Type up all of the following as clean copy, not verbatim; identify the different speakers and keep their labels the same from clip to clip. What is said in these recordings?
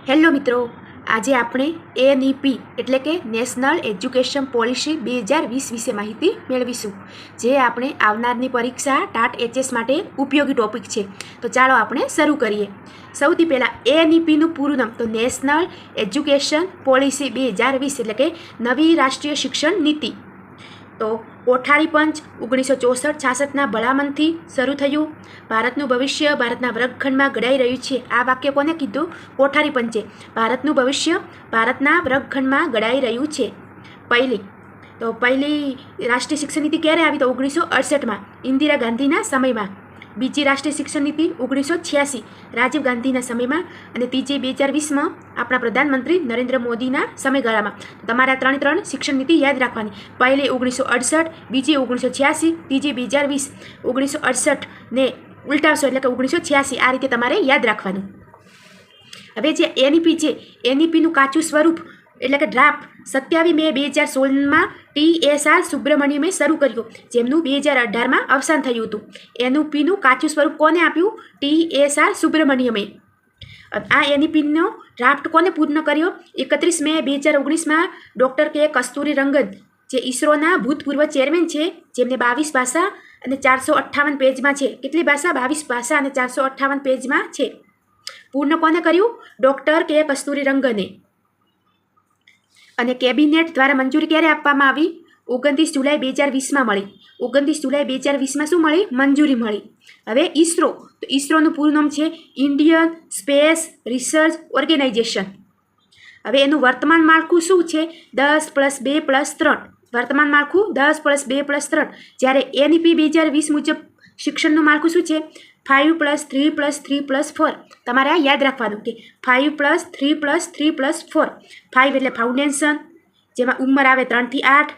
Speaker 1: Hello મિત્રો, આજે આપણે એનઈપી એટલે કે નેશનલ એજ્યુકેશન પોલિસી 2020 વિશે માહિતી મેળવીશું, જે આપણે આવનારની પરીક્ષા ટાટ એચએસ માટે ઉપયોગી ટોપિક છે. તો ચાલો આપણે શરૂ કરીએ. સૌથી પહેલાં એનઈપીનું પૂરું નામ તો નેશનલ એજ્યુકેશન પોલિસી 2020 એટલે કે નવી રાષ્ટ્રીય શિક્ષણ નીતિ. તો કોઠારી પંચ 1964-66ના ભલામણથી શરૂ થયું. ભારતનું ભવિષ્ય ભારતના વર્ગખંડમાં ઘડાઈ રહ્યું છે. આ વાક્ય કોને કીધું? કોઠારી પંચે. ભારતનું ભવિષ્ય ભારતના વર્ગખંડમાં ઘડાઈ રહ્યું છે. પહેલી રાષ્ટ્રીય શિક્ષણ નીતિ ક્યારે આવી? તો 1968માં ઇન્દિરા ગાંધીના સમયમાં. બીજી રાષ્ટ્રીય શિક્ષણ નીતિ 1986 રાજીવ ગાંધીના સમયમાં. અને ત્રીજી 2020માં આપણા પ્રધાનમંત્રી નરેન્દ્ર મોદીના સમયગાળામાં. તમારે આ ત્રણ શિક્ષણ નીતિ યાદ રાખવાની. પહેલી 1968, બીજી 1986, ત્રીજી 2020. 1968 ને ઉલટાવશો એટલે કે 1986. આ રીતે તમારે યાદ રાખવાનું. હવે જે એનઈપી છે, એનઈપીનું કાચું સ્વરૂપ એટલે કે ડ્રાફ્ટ 27 મે 2016માં TSR સુબ્રમણ્યમે શરૂ કર્યું, જેમનું 2018માં અવસાન થયું હતું. એનઈપીનું કાચું સ્વરૂપ કોને આપ્યું? TSR સુબ્રમણ્યમે. આ એનઈપીનો ડ્રાફ્ટ કોને પૂર્ણ કર્યો? 31 મે 2019માં ડૉક્ટર કે કસ્તુરી રંગન, જે ઇસરોના ભૂતપૂર્વ ચેરમેન છે, જેમને 22 ભાષા અને 458 પેજમાં છે. કેટલી ભાષા? 22 ભાષા અને 458 પેજમાં છે. પૂર્ણ કોને કર્યું? ડૉક્ટર કે કસ્તુરી રંગને. અને કેબિનેટ દ્વારા મંજૂરી ક્યારે આપવામાં આવી? 29 જુલાઈ 2020માં મળી. 29 જુલાઈ 2020માં શું મળી? મંજૂરી મળી. હવે ઇસરો, તો ઇસરોનું પૂરું નામ છે ઇન્ડિયન સ્પેસ રિસર્ચ ઓર્ગેનાઇઝેશન. હવે એનું વર્તમાન માળખું શું છે? 10+2+3. વર્તમાન માળખું 10+2+3. જ્યારે એનઈપી 2020 મુજબ શિક્ષણનું માળખું શું છે? 5+3+3+4. તમારે આ યાદ રાખવાનું કે 5+3+3+4. 5 એટલે ફાઉન્ડેશન, જેમાં ઉંમર આવે 3 થી 8.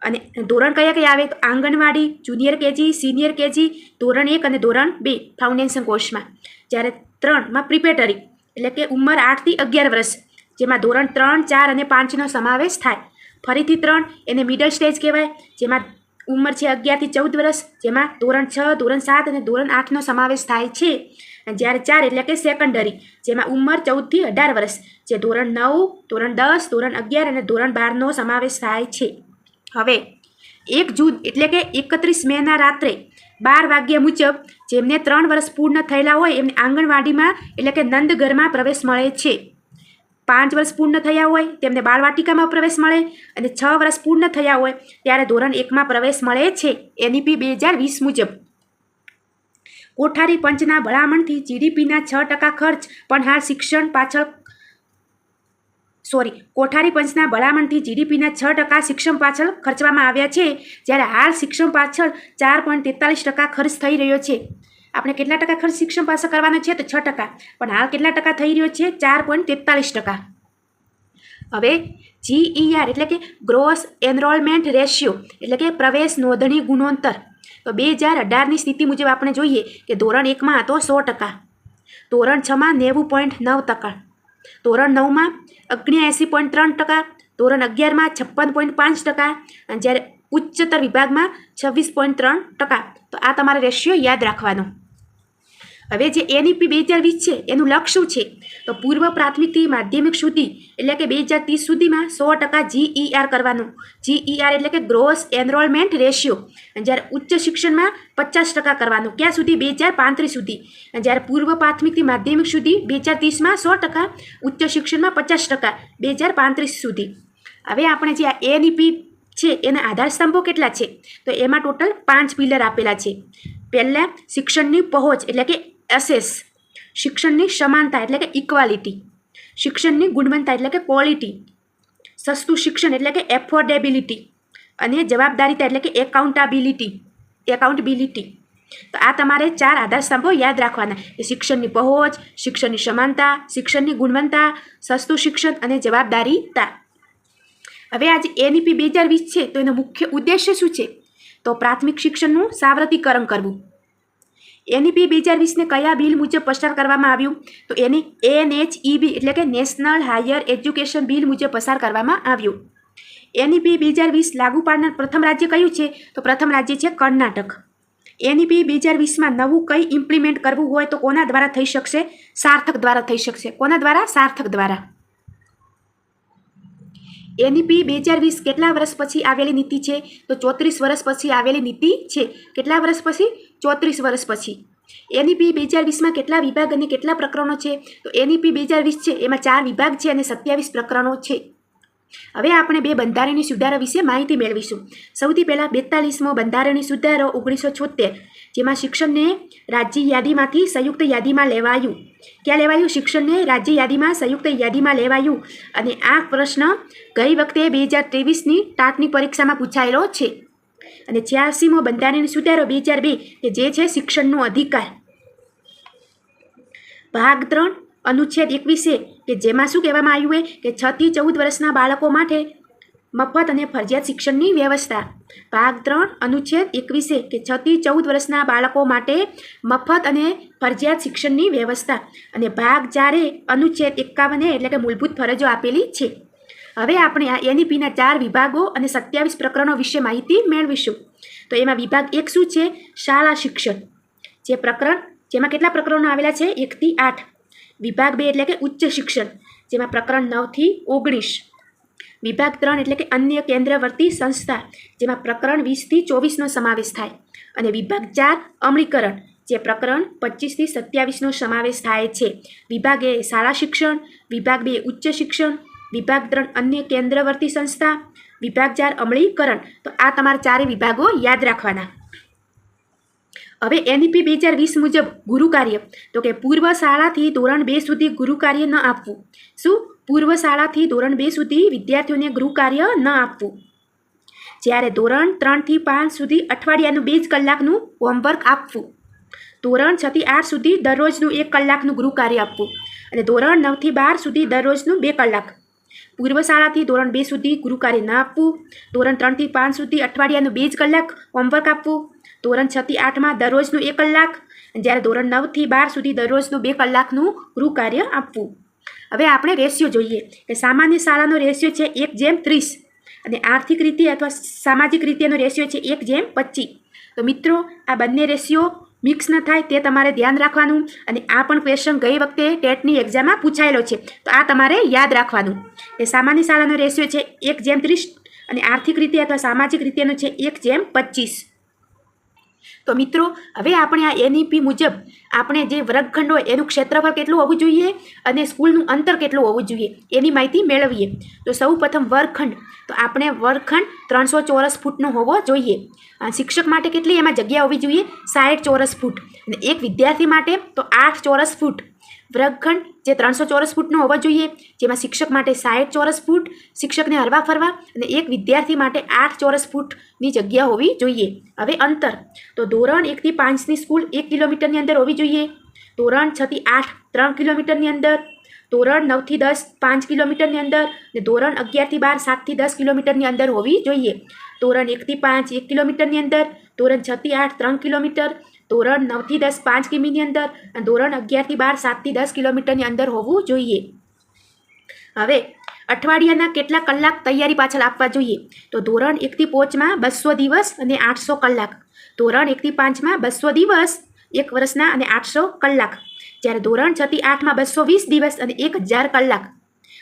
Speaker 1: અને ધોરણ કયા કયા આવે? તો આંગણવાડી, જુનિયર કેજી, સિનિયર કેજી, ધોરણ 1 અને ધોરણ 2 ફાઉન્ડેશન કોર્સમાં. જ્યારે 3માં પ્રિપેટરી એટલે કે ઉંમર 8 થી 11 વર્ષ, જેમાં ધોરણ 3, 4 અને 5નો સમાવેશ થાય. ફરીથી 3 એને મિડલ સ્ટેજ કહેવાય, જેમાં ઉંમર છે 11 થી 14 વર્ષ, જેમાં ધોરણ 6, ધોરણ 7 અને ધોરણ 8નો સમાવેશ થાય છે. જ્યારે 4 એટલે કે સેકન્ડરી, જેમાં ઉંમર 14 થી 18 વર્ષ, જે ધોરણ 9, ધોરણ 10, ધોરણ 11 અને ધોરણ 12નો સમાવેશ થાય છે. હવે 1 જૂન એટલે કે 31 મેના રાત્રે 12 વાગ્યા મુજબ જેમને 3 વર્ષ પૂર્ણ થયેલા હોય એમને આંગણવાડીમાં એટલે કે નંદઘરમાં પ્રવેશ મળે છે. 5 વર્ષ પૂર્ણ થયા હોય તેમને બાળવાટિકામાં પ્રવેશ મળે, અને 6 વર્ષ પૂર્ણ થયા હોય ત્યારે ધોરણ 1માં પ્રવેશ મળે છે. એનઈપી 2020 મુજબ. કોઠારી પંચના ભલામણથી જીડીપીના 6% ખર્ચ પણ હાલ શિક્ષણ પાછળ કોઠારી પંચના ભલામણથી જીડીપીના 6% શિક્ષણ પાછળ ખર્ચવામાં આવ્યા છે, જ્યારે હાલ શિક્ષણ પાછળ 4.43% ખર્ચ થઈ રહ્યો છે. આપણે કેટલા ટકા ખર્ચ શિક્ષણ પાછળ કરવાનો છે? તો 6%. પણ હાલ કેટલા ટકા થઈ રહ્યો છે? 4.43%. હવે GER એટલે કે ગ્રોસ એનરોલમેન્ટ રેશિયો એટલે કે પ્રવેશ નોંધણી ગુણોત્તર. તો 2018ની સ્થિતિ મુજબ આપણે જોઈએ કે ધોરણ 1માં હતો 100%, ધોરણ 6માં 90.9%, ધોરણ 9માં 79.3%, ધોરણ 11માં 56.5%, અને જ્યારે ઉચ્ચતર વિભાગમાં 26.3%. તો આ તમારે રેશિયો યાદ રાખવાનો. હવે જે એનઈપી 2020 છે એનું લક્ષ્ય શું છે? તો પૂર્વ પ્રાથમિકથી માધ્યમિક સુધી એટલે કે 2030 સુધીમાં 100% GER કરવાનું. GER એટલે કે ગ્રોસ એનરોલમેન્ટ રેશિયો. અને જ્યારે ઉચ્ચ શિક્ષણમાં 50% કરવાનું. ક્યાં સુધી? 2035 સુધી. અને જ્યારે પૂર્વ પ્રાથમિકથી માધ્યમિક સુધી 2030માં 100%, ઉચ્ચ શિક્ષણમાં 50% 2035 સુધી. હવે આપણે જે આ એનઈપી છે એના આધાર સ્તંભો કેટલા છે? તો એમાં ટોટલ 5 પિલર આપેલા છે. પહેલાં શિક્ષણની પહોંચ એટલે કે એસેસ, શિક્ષણની સમાનતા એટલે કે ઇક્વાલિટી, શિક્ષણની ગુણવત્તા એટલે કે ક્વોલિટી, સસ્તું શિક્ષણ એટલે કે એફોર્ડેબિલિટી, અને જવાબદારીતા એટલે કે એકાઉન્ટેબિલિટી. તો આ તમારે 4 આધાર સ્તંભો યાદ રાખવાના. શિક્ષણની પહોંચ, શિક્ષણની સમાનતા, શિક્ષણની ગુણવત્તા, સસ્તું શિક્ષણ અને જવાબદારીતા. હવે આજે એનઈપી 2020 છે તો એનો મુખ્ય ઉદ્દેશ્ય શું છે? તો પ્રાથમિક શિક્ષણનું સાર્વત્રિકરણ કરવું. એનઈપી 2020ને કયા બિલ મુજબ પસાર કરવામાં આવ્યું? તો એને NHEB એટલે કે નેશનલ હાયર એજ્યુકેશન બિલ મુજબ પસાર કરવામાં આવ્યું. એનઈપી 2020 લાગુ પાડનાર પ્રથમ રાજ્ય કયું છે? તો પ્રથમ રાજ્ય છે કર્ણાટક. NEP 2020માં નવું કંઈ ઇમ્પ્લિમેન્ટ કરવું હોય તો કોના દ્વારા થઈ શકશે? સાર્થક દ્વારા થઈ શકશે. કોના દ્વારા? સાર્થક દ્વારા. NEP 2020 કેટલા વર્ષ પછી આવેલી નીતિ છે? તો 34 વર્ષ પછી આવેલી નીતિ છે. કેટલા વર્ષ પછી? 34 વર્ષ પછી. NEP 2020માં કેટલા વિભાગ અને કેટલા પ્રકરણો છે? તો NEP 2020 છે એમાં 4 વિભાગ છે અને 27 પ્રકરણો છે. હવે આપણે 2 બંધારણીય સુધારા વિશે માહિતી મેળવીશું. સૌથી પહેલાં 42મો બંધારણીય સુધારો 1976, જેમાં શિક્ષણને રાજ્ય યાદીમાંથી સંયુક્ત યાદીમાં લેવાયું. ક્યાં લેવાયું? શિક્ષણને રાજ્ય યાદીમાં સંયુક્ત યાદીમાં લેવાયું. અને આ પ્રશ્ન ગઈ વખતે 2023ની ટાટની પરીક્ષામાં પૂછાયેલો છે. અને 86મો બંધારણીય સુધારો 2002, કે જે છે શિક્ષણનો અધિકાર. ભાગ 3 અનુચ્છેદ 21, કે જેમાં શું કહેવામાં આવ્યું કે 6 થી 14 વર્ષના બાળકો માટે મફત અને ફરજિયાત શિક્ષણની વ્યવસ્થા. ભાગ 3 અનુચ્છેદ 21, કે 6 થી 14 વર્ષના બાળકો માટે મફત અને ફરજિયાત શિક્ષણની વ્યવસ્થા. અને ભાગ 4 અનુચ્છેદ 51, એટલે કે મૂળભૂત ફરજો આપેલી છે. હવે આપણે આ NEPના 4 વિભાગો અને 27 પ્રકરણો વિશે માહિતી મેળવીશું. તો એમાં વિભાગ 1 શું છે? શાળા શિક્ષણ. જેમાં કેટલા પ્રકરણો આવેલા છે? 1 થી 8. વિભાગ 2 એટલે કે ઉચ્ચ શિક્ષણ, જેમાં પ્રકરણ 9 થી 19. વિભાગ 3 એટલે કે અન્ય કેન્દ્રવર્તી સંસ્થા, જેમાં પ્રકરણ 20 થી 24નો સમાવેશ થાય. અને વિભાગ 4 અમલીકરણ, જે પ્રકરણ 25 થી 27નો સમાવેશ થાય છે. વિભાગ 1 શાળા શિક્ષણ, વિભાગ 2 ઉચ્ચ શિક્ષણ, વિભાગ 3 અન્ય કેન્દ્રવર્તી સંસ્થા, વિભાગ 4 અમલીકરણ. તો આ તમારા 4 વિભાગો યાદ રાખવાના. હવે NEP 2020 મુજબ ગુરુ કાર્ય, તો કે પૂર્વ શાળાથી ધોરણ 2 સુધી ગુરુ કાર્ય ન આપવું. શું? પૂર્વ શાળાથી ધોરણ 2 સુધી વિદ્યાર્થીઓને ગૃહ કાર્ય ન આપવું. જ્યારે ધોરણ 3 થી 5 સુધી અઠવાડિયાનું 2 કલાકનું હોમવર્ક આપવું. ધોરણ 6 થી 8 સુધી દરરોજનું 1 કલાકનું ગૃહ કાર્ય આપવું. અને ધોરણ 9 થી 12 સુધી દરરોજનું 2 કલાક. પૂર્વ શાળાથી ધોરણ 2 સુધી ગૃહ કાર્ય ન આપવું. ધોરણ 3 થી 5 સુધી અઠવાડિયાનું 2 કલાક હોમવર્ક આપવું. ધોરણ 6 થી 8માં દરરોજનું 1 કલાક. જ્યારે ધોરણ 9 થી 12 સુધી દરરોજનું 2 કલાકનું ગૃહ કાર્ય આપવું. હવે આપણે રેશિયો જોઈએ કે સામાન્ય શાળાનો રેશિયો છે 1:30 અને આર્થિક રીતે અથવા સામાજિક રીતેનો રેશિયો છે 1:25. તો મિત્રો આ બંને રેશિયો મિક્સ ન થાય તે તમારે ધ્યાન રાખવાનું. અને આ પણ ક્વેશ્ચન ગઈ વખતે ટેટની એક્ઝામમાં પૂછાયેલો છે, તો આ તમારે યાદ રાખવાનું. એ સામાન્ય શાળાનો રેશિયો છે 1:30 અને આર્થિક રીતે અથવા સામાજિક રીતેનો છે 1:25. તો મિત્રો હવે આપણે આ NEP મુજબ આપણે જે વર્ગખંડ હોય એનું ક્ષેત્રફળ કેટલું હોવું જોઈએ અને સ્કૂલનું અંતર કેટલું હોવું જોઈએ એની માહિતી મેળવીએ. તો સૌ પ્રથમ વર્ગખંડ, તો આપણે વર્ગખંડ 300 ચોરસ ફૂટનો હોવો જોઈએ. શિક્ષક માટે કેટલી એમાં જગ્યા હોવી જોઈએ? 60 ચોરસ ફૂટ. અને એક વિદ્યાર્થી માટે તો 8 ચોરસ ફૂટ. વર્ગખંડ જે 300 ચોરસ ફૂટનો હોવો જોઈએ, જેમાં શિક્ષક માટે 60 ચોરસ ફૂટ, શિક્ષકને હરવા ફરવા, અને એક વિદ્યાર્થી માટે 8 ચોરસ ફૂટની જગ્યા હોવી જોઈએ. હવે અંતર, તો ધોરણ 1 થી 5ની સ્કૂલ 1 કિલોમીટરની અંદર હોવી જોઈએ. ધોરણ 6 થી 8 3 કિલોમીટરની અંદર. ધોરણ 9 થી 10 5 કિલોમીટરની અંદર. અને ધોરણ 11 થી 12 7 થી 10 કિલોમીટરની અંદર હોવી જોઈએ. ધોરણ 1 થી 5 1 કિલોમીટરની અંદર. ધોરણ 6 થી 8 3 કિલોમીટર. ધોરણ 9 થી 10 5 કિમીની અંદર. અને ધોરણ 11 થી 12 7 થી 10 કિલોમીટરની અંદર હોવું જોઈએ. હવે અઠવાડિયાના કેટલા કલાક તૈયારી પાછળ આપવા જોઈએ? તો ધોરણ 1 થી 5માં 200 દિવસ અને 800 કલાક. ધોરણ 1 થી 5માં 200 દિવસ 1 વર્ષના અને 800 કલાક. જ્યારે ધોરણ 6 થી 8માં 220 દિવસ અને 1000 કલાક.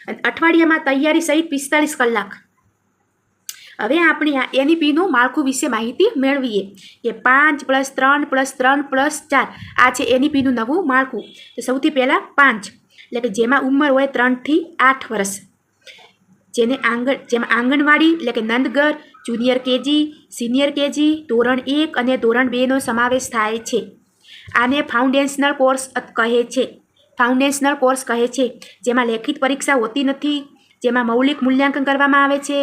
Speaker 1: અને અઠવાડિયામાં તૈયારી સહિત 45 કલાક. હવે આપણે આ NEPનું માળખું વિશે માહિતી મેળવીએ કે 5 + 3 + 3 + 4 આ છે NEPનું નવું માળખું. તો સૌથી પહેલાં 5, એટલે કે જેમાં ઉંમર હોય 3 થી 8 વર્ષ. જેમાં આંગણવાડી એટલે કે Nandghar, junior KG, senior KG, ધોરણ 1 અને ધોરણ 2નો સમાવેશ થાય છે. આને ફાઉન્ડેશનલ કોર્સ કહે છે. ફાઉન્ડેશનલ કોર્સ કહે છે, જેમાં લેખિત પરીક્ષા હોતી નથી, જેમાં મૌલિક મૂલ્યાંકન કરવામાં આવે છે,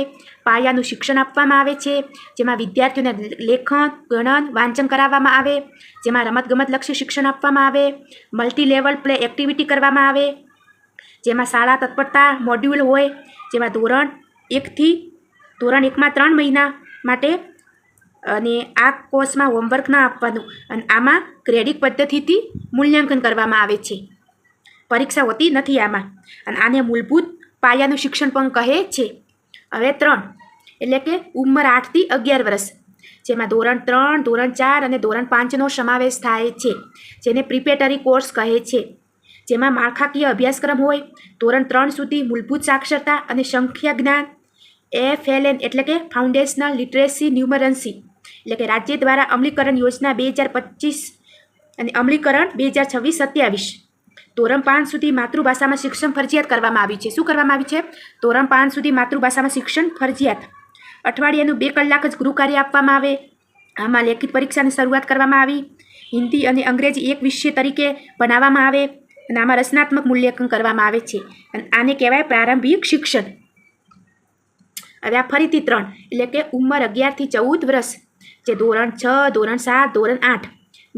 Speaker 1: પાયાનું શિક્ષણ આપવામાં આવે છે, જેમાં વિદ્યાર્થીઓને લેખન, ગણન, વાંચન કરાવવામાં આવે, જેમાં રમતગમતલક્ષી શિક્ષણ આપવામાં આવે, મલ્ટી લેવલ પ્લે એક્ટિવિટી કરવામાં આવે, જેમાં શાળા તત્પરતા મોડ્યુલ હોય, જેમાં ધોરણ 1માં 3 મહિના માટે. અને આ કોર્સમાં હોમવર્ક ના આપવાનું. અને આમાં ક્રેડિટ પદ્ધતિથી મૂલ્યાંકન કરવામાં આવે છે. પરીક્ષા હોતી નથી આમાં. અને આને મૂળભૂત પાયાનું શિક્ષણ પણ કહે છે. હવે 3 એટલે કે ઉંમર 8 થી 11 વર્ષ. જેમાં ધોરણ 3, ધોરણ 4 અને ધોરણ 5નો સમાવેશ થાય છે, જેને પ્રિપેટરી કોર્સ કહે છે, જેમાં માળખાકીય અભ્યાસક્રમ હોય. ધોરણ 3 સુધી મૂળભૂત સાક્ષરતા અને સંખ્યા જ્ઞાન, FLN એટલે કે ફાઉન્ડેશનલ લિટરેસી ન્યુમરન્સી એટલે કે રાજ્ય દ્વારા અમલીકરણ યોજના 2025 અને અમલીકરણ 2026-27. ધોરણ 5 સુધી માતૃભાષામાં શિક્ષણ ફરજિયાત કરવામાં આવ્યું છે. શું કરવામાં આવ્યું છે? ધોરણ 5 સુધી માતૃભાષામાં શિક્ષણ ફરજિયાત. અઠવાડિયાનું 2 કલાક જ ગૃહ કાર્ય આપવામાં આવે. આમાં લેખિત પરીક્ષાની શરૂઆત કરવામાં આવી. હિન્દી અને અંગ્રેજી એક વિષય તરીકે ભણાવવામાં આવે અને આમાં રચનાત્મક મૂલ્યાંકન કરવામાં આવે છે અને આને કહેવાય પ્રારંભિક શિક્ષણ. હવે આ ફરીથી 3 એટલે કે ઉંમર 11 થી 14 વર્ષ, જે ધોરણ 6, ધોરણ 7, ધોરણ 8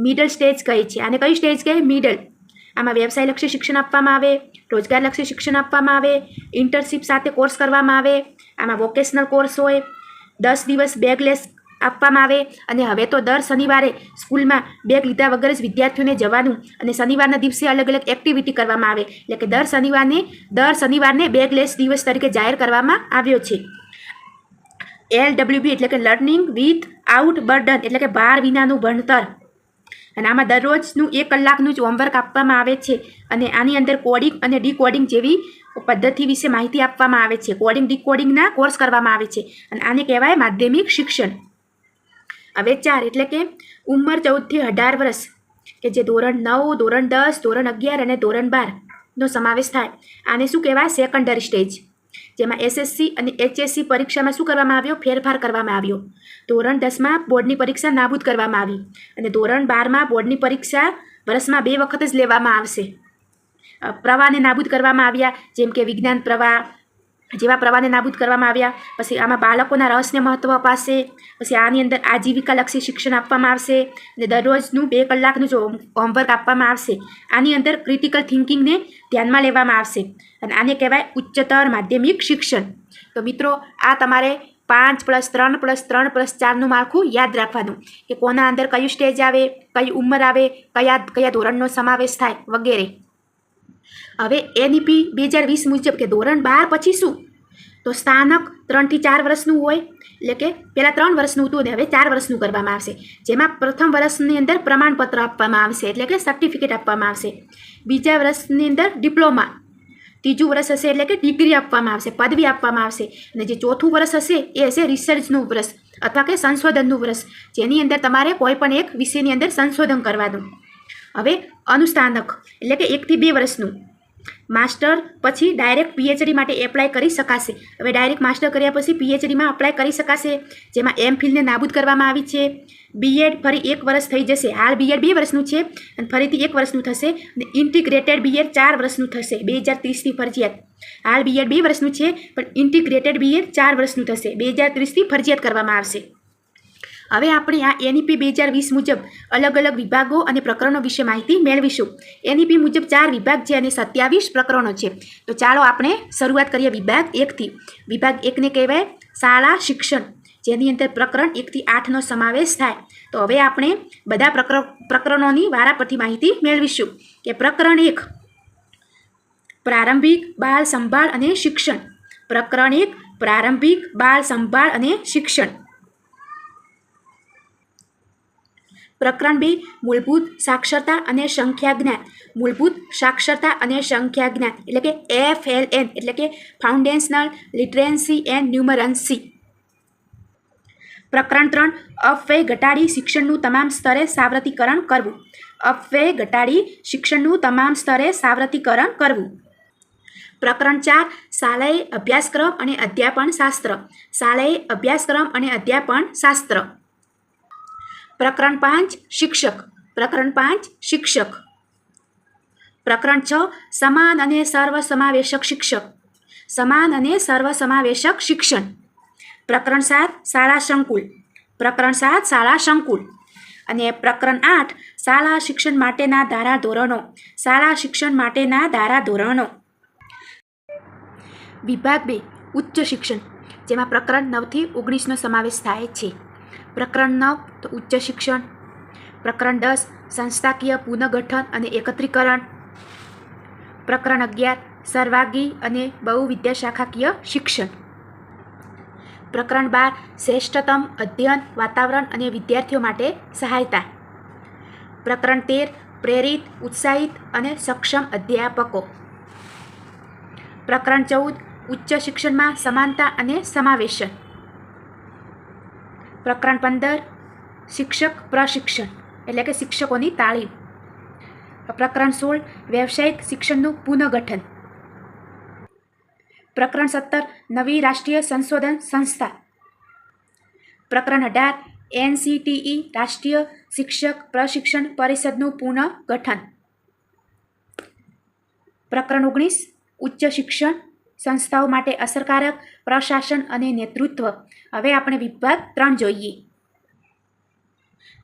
Speaker 1: મિડલ સ્ટેજ કહે છે. આને કઈ સ્ટેજ કહે? મિડલ. આમાં વ્યવસાયલક્ષી શિક્ષણ આપવામાં આવે, રોજગારલક્ષી શિક્ષણ આપવામાં આવે, ઇન્ટર્નશીપ સાથે કોર્સ કરવામાં આવે. આમાં વોકેશનલ કોર્સ હોય, 10 દિવસ બેગલેસ આપવામાં આવે અને હવે તો દર શનિવારે સ્કૂલમાં બેગ લીધા વગર જ વિદ્યાર્થીઓને જવાનું અને શનિવારના દિવસે અલગ અલગ એક્ટિવિટી કરવામાં આવે. એટલે કે દર શનિવારને બેગલેસ દિવસ તરીકે જાહેર કરવામાં આવ્યો છે. LWB એટલે કે લર્નિંગ વિથ આઉટ બર્ડન એટલે કે ભાર વિનાનું ભણતર. અને આમાં દરરોજનું 1 કલાકનું જ હોમવર્ક આપવામાં આવે છે અને આની અંદર કોડિંગ અને ડીકોડિંગ જેવી પદ્ધતિ વિશે માહિતી આપવામાં આવે છે. કોડિંગ ડીકોડિંગના કોર્સ કરવામાં આવે છે અને આને કહેવાય માધ્યમિક શિક્ષણ. હવે 4 એટલે કે ઉંમર 14 થી 18 વર્ષ, કે જે ધોરણ 9, ધોરણ 10, ધોરણ 11 અને ધોરણ 12નો સમાવેશ થાય. આને શું કહેવાય? Secondary stage. જેમાં SSC અને HSC પરીક્ષામાં શું કરવામાં આવ્યો? ફેરફાર કરવામાં આવ્યો. ધોરણ 10માં બોર્ડની પરીક્ષા નાબૂદ કરવામાં આવી અને ધોરણ 12માં બોર્ડની પરીક્ષા વર્ષમાં 2 વખત જ લેવામાં આવશે. પ્રવાહને નાબૂદ કરવામાં આવ્યા, જેમ કે વિજ્ઞાન પ્રવાહ જેવા પ્રવાહને નાબૂદ કરવામાં આવ્યા. પછી આમાં બાળકોના રસને મહત્ત્વ અપાશે. પછી આની અંદર આજીવિકાલક્ષી શિક્ષણ આપવામાં આવશે અને દરરોજનું 2 કલાકનું જ હોમવર્ક આપવામાં આવશે. આની અંદર ક્રિટિકલ થિંકિંગને ધ્યાનમાં લેવામાં આવશે અને આને કહેવાય ઉચ્ચતર માધ્યમિક શિક્ષણ. તો મિત્રો, આ તમારે 5+3+3+4નું માળખું યાદ રાખવાનું કે કોના અંદર કયું સ્ટેજ આવે, કઈ ઉંમર આવે, કયા ધોરણનો સમાવેશ થાય વગેરે. હવે NEP 2020 મુજબ કે ધોરણ 12 પછી શું? તો સ્થાનક 3 થી 4 વર્ષનું હોય, એટલે કે પહેલાં 3 વર્ષનું હતું અને હવે 4 વર્ષનું કરવામાં આવશે. જેમાં પ્રથમ વર્ષની અંદર પ્રમાણપત્ર આપવામાં આવશે એટલે કે સર્ટિફિકેટ આપવામાં આવશે. બીજા વર્ષની અંદર ડિપ્લોમા, ત્રીજું વર્ષ હશે એટલે કે ડિગ્રી આપવામાં આવશે, પદવી આપવામાં આવશે અને જે ચોથું વર્ષ હશે એ હશે રિસર્ચનું વર્ષ અથવા કે સંશોધનનું વર્ષ, જેની અંદર તમારે કોઈ પણ એક વિષયની અંદર સંશોધન કરવાનું. હવે અનુસ્થાનક એટલે કે 1 થી 2 વર્ષનું. માસ્ટર પછી ડાયરેક્ટ PhD માટે એપ્લાય કરી શકાશે. હવે ડાયરેક્ટ માસ્ટર કર્યા પછી PhDમાં અપ્લાય કરી શકાશે, જેમાં MPhilને નાબૂદ કરવામાં આવી છે. BEd ફરી 1 વર્ષ થઈ જશે. હાલ BEd 2 વર્ષનું છે અને ફરીથી 1 વર્ષનું થશે અને ઇન્ટિગ્રેટેડ BEd 4 વર્ષનું થશે 2030થી ફરજિયાત. હાલ BEd 2 વર્ષનું છે પણ ઇન્ટિગ્રેટેડ BEd 4 વર્ષનું થશે 2030થી ફરજિયાત કરવામાં આવશે. હવે આપણે આ NEP 2020 મુજબ અલગ અલગ વિભાગો અને પ્રકરણો વિશે માહિતી મેળવીશું. NEP મુજબ 4 વિભાગ છે અને 27 પ્રકરણો છે. તો ચાલો આપણે શરૂઆત કરીએ વિભાગ 1થી. વિભાગ 1ને કહેવાય શાળા શિક્ષણ, જેની અંદર પ્રકરણ 1 થી 8નો સમાવેશ થાય. તો હવે આપણે બધા પ્રકરણોની વારા પરથી માહિતી મેળવીશું. કે પ્રકરણ 1 પ્રારંભિક બાળ સંભાળ અને શિક્ષણ. પ્રકરણ 1 પ્રારંભિક બાળ સંભાળ અને શિક્ષણ. પ્રકરણ 2 મૂળભૂત સાક્ષરતા અને સંખ્યા જ્ઞાન. મૂળભૂત સાક્ષરતા અને સંખ્યા જ્ઞાન એટલે કે FLN એટલે કે ફાઉન્ડેશનલ લિટરેસી એન્ડ ન્યુમરન્સી. પ્રકરણ 3 અપવ્યય ઘટાડી શિક્ષણનું તમામ સ્તરે સાર્વત્રિકરણ કરવું. અપવ્યય ઘટાડી શિક્ષણનું તમામ સ્તરે સાર્વત્રિકરણ કરવું. પ્રકરણ 4 શાળાએ અભ્યાસક્રમ અને અધ્યાપન શાસ્ત્ર. શાળાએ અભ્યાસક્રમ અને અધ્યાપન શાસ્ત્ર. પ્રકરણ 5 શિક્ષક. પ્રકરણ 5 શિક્ષક. પ્રકરણ 6 સમાન અને સર્વસમાવેશક શિક્ષક. સમાન અને સર્વસમાવેશક શિક્ષણ. પ્રકરણ 7 શાળા સંકુલ. પ્રકરણ 7 શાળા સંકુલ. અને પ્રકરણ 8 શાળા શિક્ષણ માટેના ધારાધોરણો. શાળા શિક્ષણ માટેના ધારાધોરણો. વિભાગ 2 ઉચ્ચ શિક્ષણ, જેમાં પ્રકરણ 9 થી 19નો સમાવેશ થાય છે. પ્રકરણ 9 તો ઉચ્ચ શિક્ષણ. પ્રકરણ 10 સંસ્થાકીય પુનઃગઠન અને એકત્રીકરણ. પ્રકરણ 11 સર્વાંગી અને બહુવિદ્યાશાખાકીય શિક્ષણ. પ્રકરણ 12 શ્રેષ્ઠતમ અધ્યયન વાતાવરણ અને વિદ્યાર્થીઓ માટે સહાયતા. પ્રકરણ 13 પ્રેરિત ઉત્સાહિત અને સક્ષમ અધ્યાપકો. પ્રકરણ 14 ઉચ્ચ શિક્ષણમાં સમાનતા અને સમાવેશન. પ્રકરણ 15 શિક્ષક પ્રશિક્ષણ એટલે કે શિક્ષકોની તાલીમ. પ્રકરણ 16 વ્યવસાયિક શિક્ષણનું પુનઃગઠન. પ્રકરણ 17 નવી રાષ્ટ્રીય સંશોધન સંસ્થા. પ્રકરણ 18 NCTE રાષ્ટ્રીય શિક્ષક પ્રશિક્ષણ પરિષદનું પુનઃગઠન. પ્રકરણ 19 ઉચ્ચ શિક્ષણ સંસ્થાઓ માટે અસરકારક પ્રશાસન અને નેતૃત્વ. હવે આપણે વિભાગ 3 જોઈએ.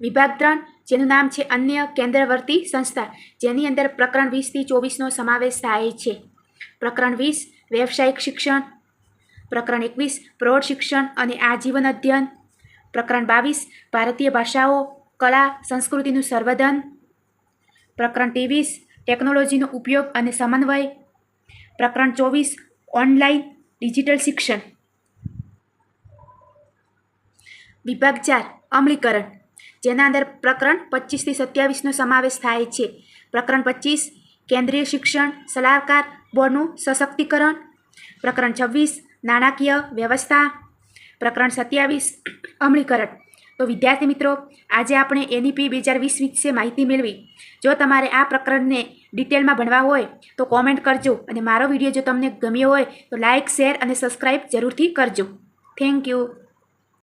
Speaker 1: વિભાગ 3 જેનું નામ છે અન્ય કેન્દ્રવર્તી સંસ્થા, જેની અંદર પ્રકરણ 20 થી 24નો સમાવેશ થાય છે. પ્રકરણ 20 વ્યવસાયિક શિક્ષણ. પ્રકરણ 21 પ્રૌઢ શિક્ષણ અને આજીવન અધ્યયન. પ્રકરણ 22 ભારતીય ભાષાઓ કલા સંસ્કૃતિનું સંવર્ધન. પ્રકરણ 23 ટેકનોલોજીનો ઉપયોગ અને સમન્વય. પ્રકરણ 24 ઓનલાઈન ડિજિટલ શિક્ષણ. વિભાગ 4 અમલીકરણ, જેના અંદર પ્રકરણ 25 થી 27નો સમાવેશ થાય છે. પ્રકરણ 25 કેન્દ્રીય શિક્ષણ સલાહકાર બોર્ડનું સશક્તિકરણ. પ્રકરણ 26 નાણાકીય વ્યવસ્થા. પ્રકરણ 27 અમલીકરણ. તો વિદ્યાર્થી મિત્રો, આજે આપણે NEP 2020 વિશે માહિતી મેળવી. જો તમારે આ પ્રકરણને ડિટેલમાં ભણવા હોય તો કોમેન્ટ કરજો, અને મારો વિડીયો જો તમને ગમ્યો હોય તો લાઇક, શેર અને સબસ્ક્રાઈબ જરૂરથી કરજો. Thank you.